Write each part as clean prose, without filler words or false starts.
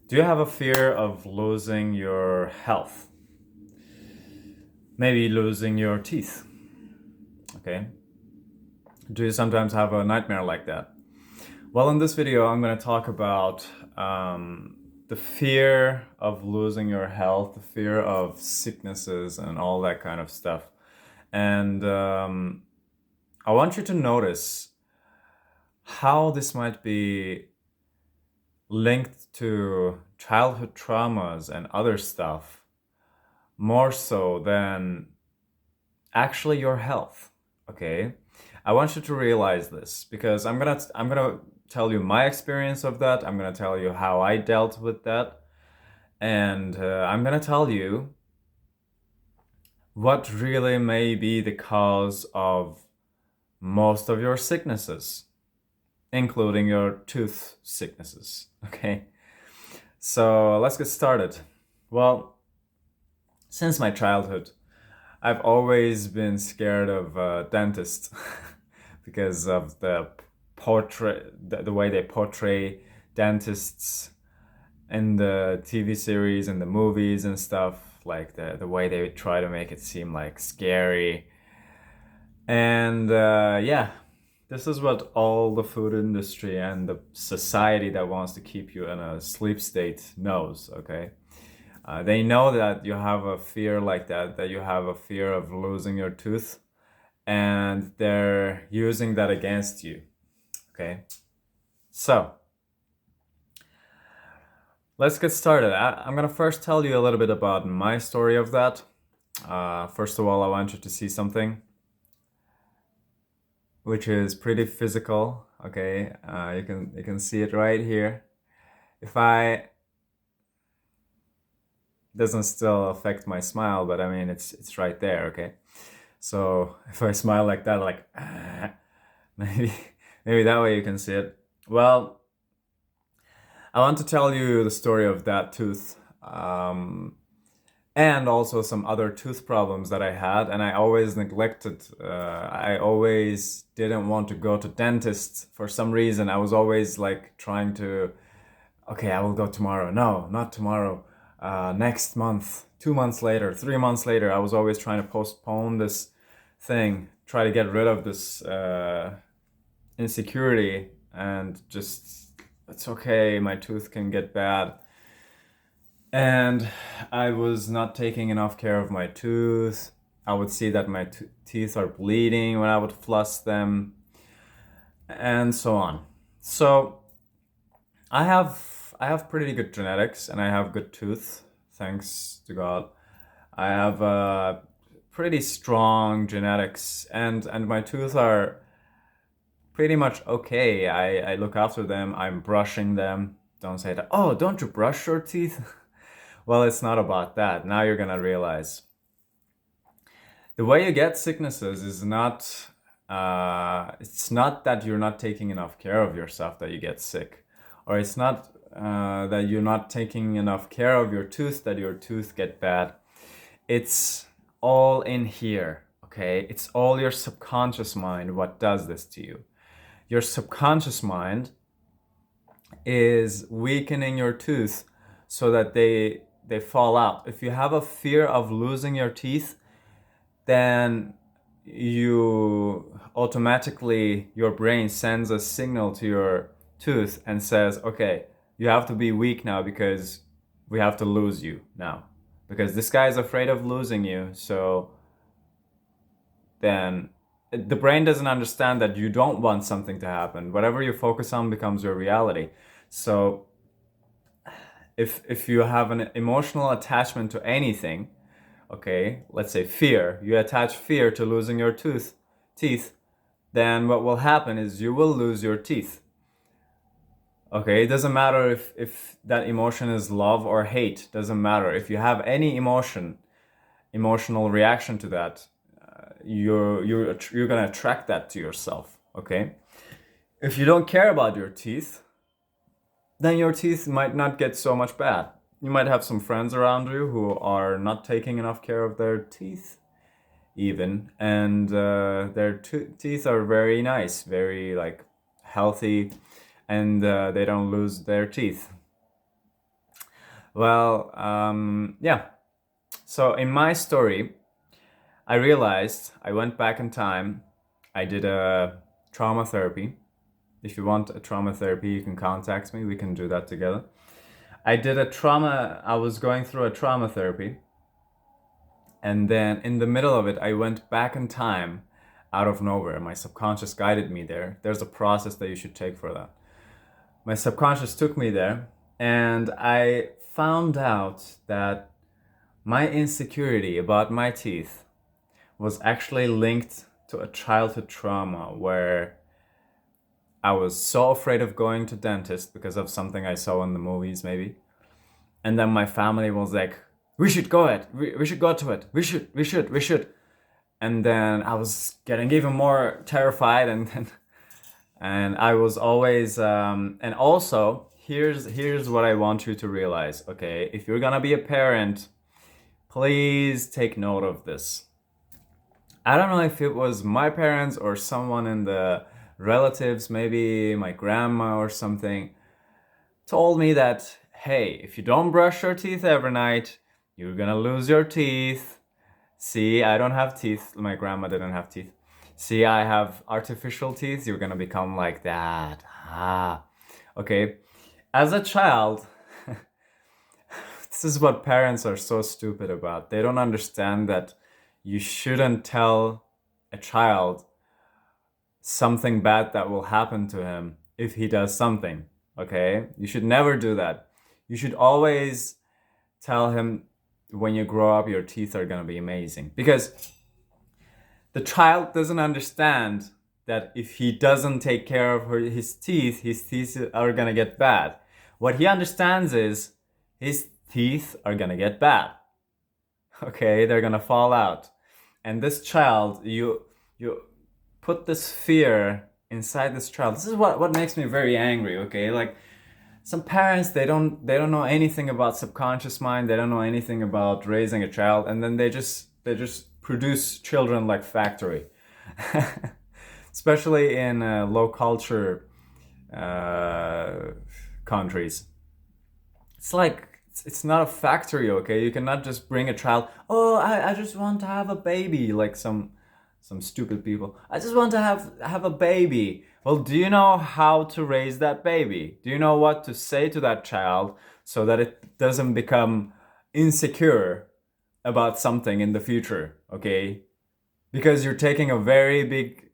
Do you have a fear of losing your health? Maybe losing your teeth. Okay. Do you sometimes have a nightmare like that? Well, in this video, I'm going to talk about the fear of losing your health, the fear of sicknesses, and all that kind of stuff. And I want you to notice how this might be linked to childhood traumas and other stuff more so than actually your health. Okay, I want you to realize this because I'm gonna tell you my experience of that. I'm gonna tell you how I dealt with that, and I'm gonna tell you what really may be the cause of most of your sicknesses, including your tooth sicknesses. Okay, so let's get started. Well, since my childhood, I've always been scared of dentists because of the way they portray dentists in the TV series and the movies and stuff, like the way they try to make it seem like scary. And yeah, this is what all the food industry and the society that wants to keep you in a sleep state knows, okay? They know that you have a fear like that you have a fear of losing your tooth, and they're using that against you. Okay, so let's get started. I'm gonna first tell you a little bit about my story of that. First of all, I want you to see something which is pretty physical. Okay, you can see it right here. If I doesn't still affect my smile, but I mean it's right there. Okay, so if I smile like that, like maybe maybe that way you can see it. Well, I want to tell you the story of that tooth, and also some other tooth problems that I had, and I always neglected. I always didn't want to go to dentist for some reason. I was always like trying to, okay, I will go tomorrow. No, not tomorrow. Next month, 2 months later, 3 months later. I was always trying to postpone this thing, try to get rid of this insecurity, and just, it's okay, my tooth can get bad. And I was not taking enough care of my tooth. I would see that my teeth are bleeding when I would floss them, and so on. So I have pretty good genetics, and I have good tooth, thanks to God. I have pretty strong genetics, and my teeth are pretty much okay. I look after them. I'm brushing them. Don't say that. Oh, don't you brush your teeth? Well, it's not about that. Now you're gonna realize the way you get sicknesses is not. It's not that you're not taking enough care of yourself that you get sick, or it's not that you're not taking enough care of your tooth that your tooth get bad. It's all in here. Okay, it's all your subconscious mind what does this to you. Your subconscious mind is weakening your tooth so that they fall out. If you have a fear of losing your teeth, then you automatically, your brain sends a signal to your tooth and says, okay, you have to be weak now because we have to lose you now, because this guy is afraid of losing you. So then the brain doesn't understand that you don't want something to happen. Whatever you focus on becomes your reality. So if you have an emotional attachment to anything, okay, let's say fear, you attach fear to losing your teeth, then what will happen is you will lose your teeth. Okay, it doesn't matter if that emotion is love or hate, doesn't matter. If you have any emotional reaction to that, you're gonna attract that to yourself. Okay, if you don't care about your teeth, then your teeth might not get so much bad. You might have some friends around you who are not taking enough care of their teeth, even, and their teeth are very nice, very like healthy, and they don't lose their teeth. Well, yeah. So in my story, I realized I went back in time. I did a trauma therapy. If you want a trauma therapy, you can contact me. We can do that together. I was going through a trauma therapy. And then in the middle of it, I went back in time out of nowhere. My subconscious guided me there. There's a process that you should take for that. My subconscious took me there, and I found out that my insecurity about my teeth was actually linked to a childhood trauma where I was so afraid of going to dentist because of something I saw in the movies, maybe. And then my family was like, we should go it. We should go to it. We should. And then I was getting even more terrified, and I was always and also here's what I want you to realize. Okay, if you're gonna be a parent, please take note of this. I don't know if it was my parents or someone in the relatives, maybe my grandma or something, told me that, hey, if you don't brush your teeth every night, you're gonna lose your teeth. See, I don't have teeth. My grandma didn't have teeth. See, I have artificial teeth. You're gonna become like that. Ah, okay. As a child, this is what parents are so stupid about. They don't understand that you shouldn't tell a child something bad that will happen to him if he does something. Okay? You should never do that. You should always tell him when you grow up, your teeth are gonna be amazing. Because the child doesn't understand that if he doesn't take care of his teeth are gonna get bad. What he understands is his teeth are gonna get bad. Okay, they're gonna fall out. And this child, you put this fear inside this child. This is what makes me very angry, okay? Like some parents, they don't know anything about subconscious mind, they don't know anything about raising a child, and then they just produce children like factory. Especially in low culture uh, countries. It's like it's not a factory, okay? You cannot just bring a child. Oh, I just want to have a baby, like some stupid people. I just want to have a baby. Well, do you know how to raise that baby? Do you know what to say to that child so that it doesn't become insecure about something in the future, okay? Because you're taking a very big,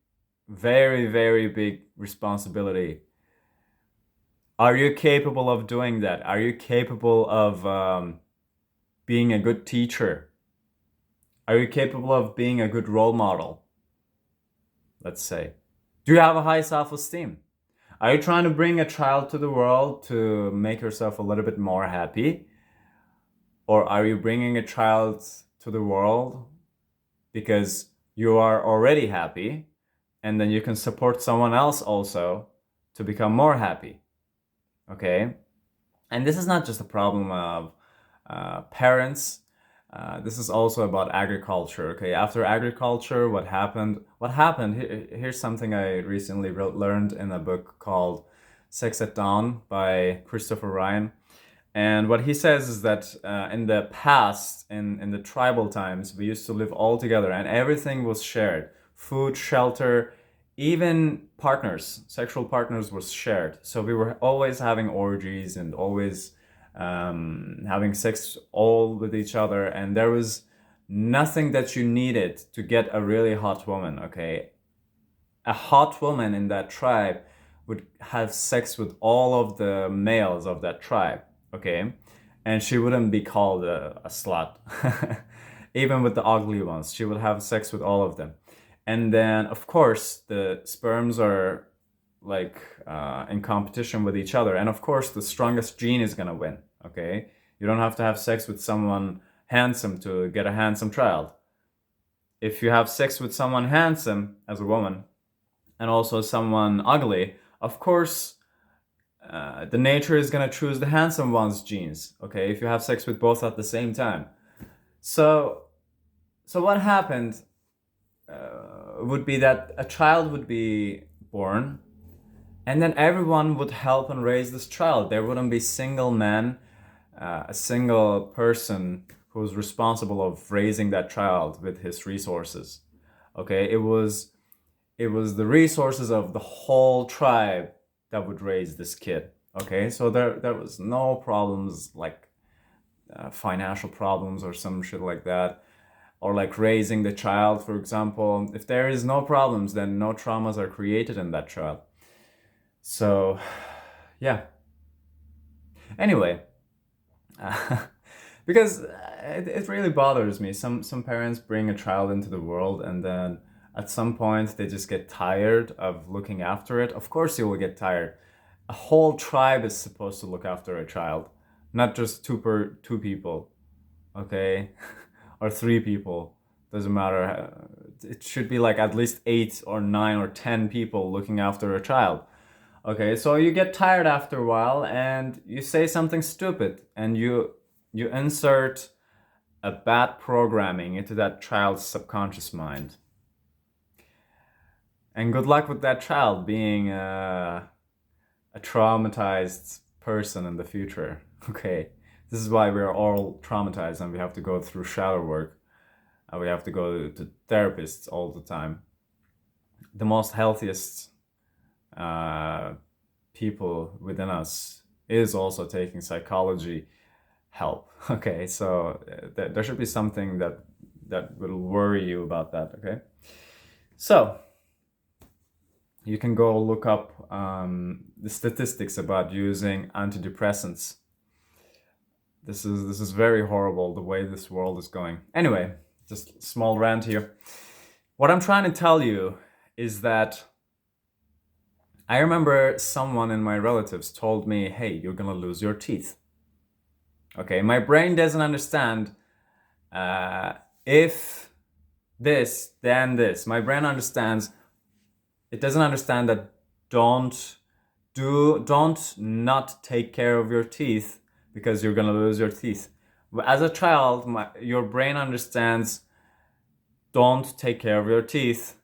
very, very big responsibility. Are you capable of doing that? Are you capable of being a good teacher? Are you capable of being a good role model? Let's say. Do you have a high self esteem? Are you trying to bring a child to the world to make yourself a little bit more happy? Or are you bringing a child to the world because you are already happy and then you can support someone else also to become more happy? Okay? And this is not just a problem of parents. This is also about agriculture. Okay, after agriculture, what happened? What happened? Here's something I recently learned in a book called "Sex at Dawn" by Christopher Ryan. And what he says is that in the past, in the tribal times, we used to live all together, and everything was shared: food, shelter, even partners, sexual partners was shared. So we were always having orgies and always having sex all with each other, and there was nothing that you needed to get a really hot woman. Okay, a hot woman in that tribe would have sex with all of the males of that tribe. Okay, and she wouldn't be called a slut. Even with the ugly ones, she would have sex with all of them. And then of course the sperms are like in competition with each other, and of course the strongest gene is gonna win. Okay, you don't have to have sex with someone handsome to get a handsome child. If you have sex with someone handsome as a woman and also someone ugly, of course the nature is gonna choose the handsome one's genes. Okay, if you have sex with both at the same time. So so what happened would be that a child would be born, and then everyone would help and raise this child. There wouldn't be single men a single person who's responsible of raising that child with his resources. Okay, it was the resources of the whole tribe that would raise this kid. Okay, so there was no problems like financial problems or some shit like that, or like raising the child, for example. If there is no problems, then no traumas are created in that child. So, yeah. Anyway, because it really bothers me. Some parents bring a child into the world, and then at some point they just get tired of looking after it. Of course, you will get tired. A whole tribe is supposed to look after a child, not just two people, okay, or three people. Doesn't matter. It should be like at least 8 or 9 or 10 people looking after a child. Okay, so you get tired after a while and you say something stupid, and you insert a bad programming into that child's subconscious mind. And good luck with that child being a traumatized person in the future. Okay, this is why we're all traumatized and we have to go through shadow work. We have to go to therapists all the time. The most healthiest people within us is also taking psychology help. Okay, so there should be something that will worry you about that. Okay, so you can go look up the statistics about using antidepressants. This is very horrible the way this world is going. Anyway, just small rant here. What I'm trying to tell you is that I remember someone in my relatives told me, hey, you're gonna lose your teeth. Okay, my brain doesn't understand if this, then this. My brain understands, it doesn't understand that don't not take care of your teeth because you're gonna lose your teeth. As a child, your brain understands don't take care of your teeth,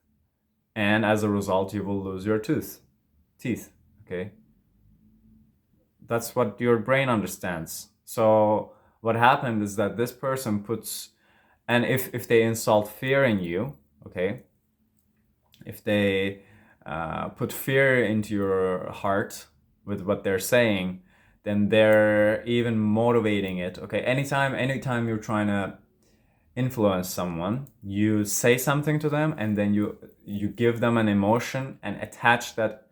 and as a result you will lose your teeth. Okay, that's what your brain understands. So what happened is that this person puts, and if they insult fear in you, okay, if they put fear into your heart with what they're saying, then they're even motivating it. Okay, anytime you're trying to influence someone, you say something to them, and then you give them an emotion and attach that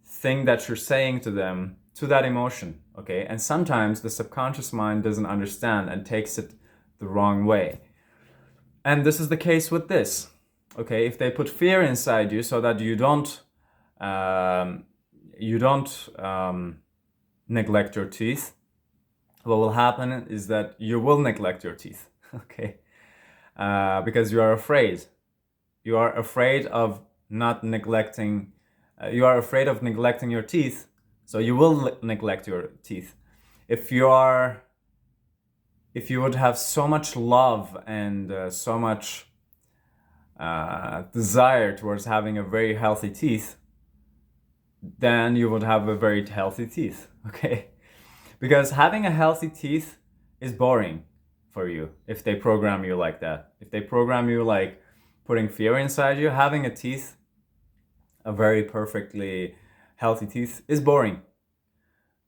thing that you're saying to them to that emotion. Okay, and sometimes the subconscious mind doesn't understand and takes it the wrong way. And this is the case with this. Okay, if they put fear inside you so that you don't neglect your teeth, what will happen is that you will neglect your teeth. Okay, because you are afraid. You are afraid of not neglecting. You are afraid of neglecting your teeth, so you will neglect your teeth. If you would have so much love and so much desire towards having a very healthy teeth, then you would have a very healthy teeth. Okay, because having a healthy teeth is boring for you if they program you like that. If they program you like putting fear inside you, having a very perfectly healthy teeth is boring.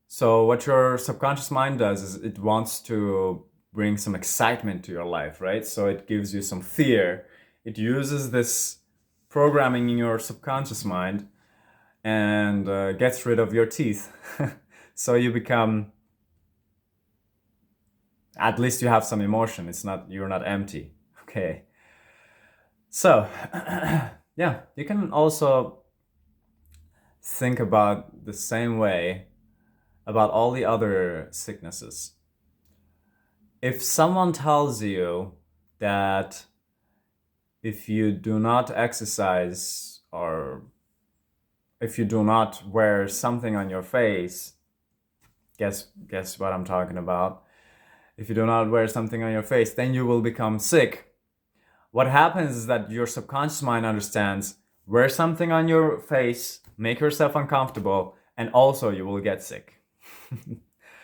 So what your subconscious mind does is it wants to bring some excitement to your life, right? So it gives you some fear. It uses this programming in your subconscious mind and gets rid of your teeth. So you become, at least you have some emotion. You're not empty. Okay. So, yeah, you can also think about the same way about all the other sicknesses. If someone tells you that if you do not exercise or if you do not wear something on your face, guess what I'm talking about. If you do not wear something on your face, then you will become sick. What happens is that your subconscious mind understands, wear something on your face, make yourself uncomfortable, and also you will get sick.